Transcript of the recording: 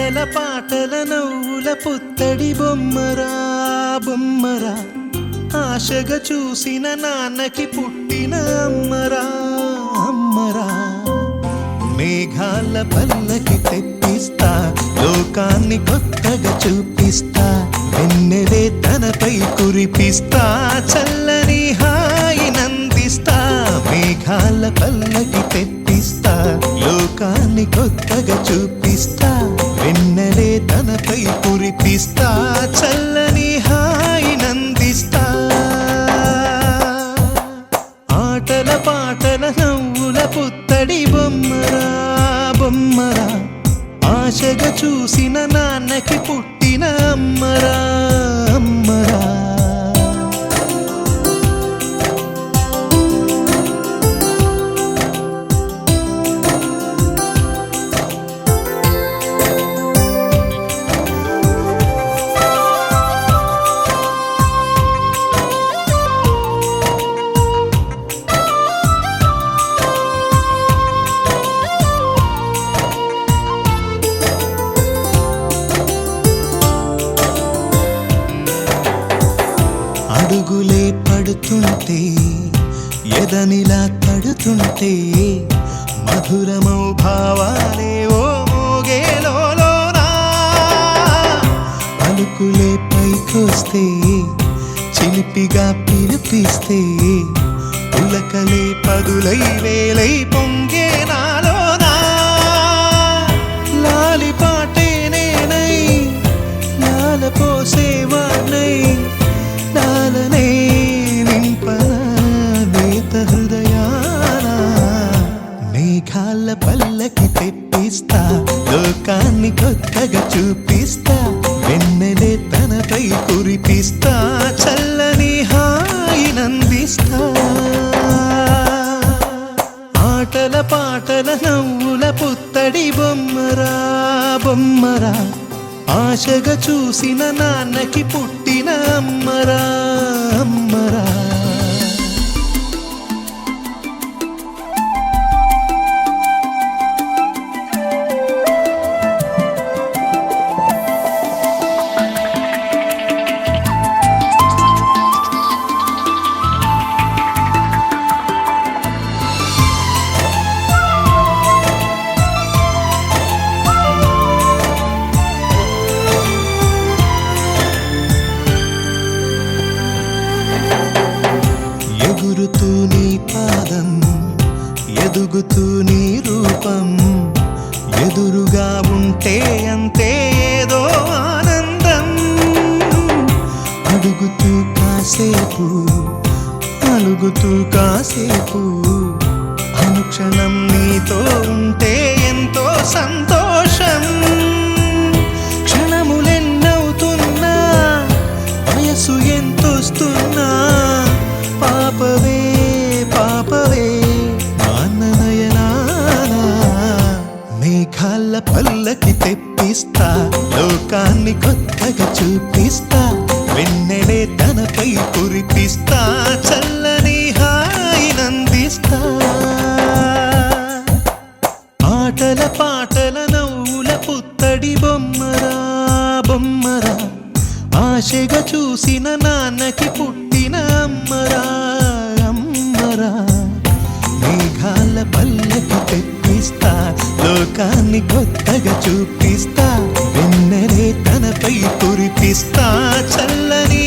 ఆటల పాటల నవ్వుల పుత్తడి బొమ్మరా బొమ్మరా, ఆశగా చూసిన నాన్నకి పుట్టిన అమ్మరా అమ్మరా. మేఘాల పల్లకి తెప్పిస్తా, లోకాన్ని కొత్తగా చూపిస్తా, వెన్నెలే తనపై కురిపిస్తా, చల్లని హాయి నందిస్తా. మేఘాల పల్లకి తెప్పిస్తా, లోకాన్ని కొత్తగా చూపిస్తా, వెన్నెలే తనపై కురిపిస్తా, చల్లని హాయి నందిస్తా. ఆటల పాటల నవ్వుల పుత్తడి బొమ్మరా బొమ్మరా, ఆశగా చూసిన నాన్నకి పుట్టిన అమ్మరా అమ్మరా. అడుగులే పడుతుంటే ఎదనిలా తడుతుంటే, మధురమౌ భావాలే ఓ మోగేలోనా. పలుకులే పైకొస్తే చిలిపిగా పిలిపిస్తే, పులకలే పదులై వేలై పొంగే నాలోనా. లాలి పాటే నేనై లాల పోసేవాణ్ణై, లాలనే నింపన నేత హృదయాన. మేఘాల పల్లకి తెప్పిస్తా, లోకాన్ని కొత్తగా చూపిస్తా, వెన్నెలే తనపై కురిపిస్తా, చల్లని హాయి నందిస్తా. ఆటల పాటల నవ్వుల పుత్తడి బొమ్మరా బొమ్మరా, ఆశగా చూసిన నాన్నకి పుట్టిన అమ్మరా అమ్మరా. ఎగురుతూ నీ పాదం, ఎదుగుతూ నీ రూపం, ఎదురుగా ఉంటే అంతే ఏదో ఆనందం. అడుగుతూ కాసేపు, అలుగుతూ కాసేపు, అనుక్షణం నీతో ఉంటే ఎంతో సంతోషం. క్షణములెన్నవుతున్నా, వయసు ఎంతొస్తున్నా, పాపవే పాపవే నాన్ననయనానా. మేఘాల పల్లకి తెప్పిస్తా, లోకాన్ని కొత్తగా చూపిస్తా, వెన్నెలే తనపై కురిపిస్తా, చల్లని హాయి నందిస్తా. ఆటల పాటల నవ్వుల పుత్తడి బొమ్మరా బొమ్మరా, ఆశగా చూసిన నాన్నకి పుట్టిన అమ్మరా అమ్మరా. మేఘాల పల్లకి తెప్పిస్తా, లోకాన్ని కొత్తగా చూపిస్తా, వెన్నెలే తనపై కురిపిస్తా, చల్లని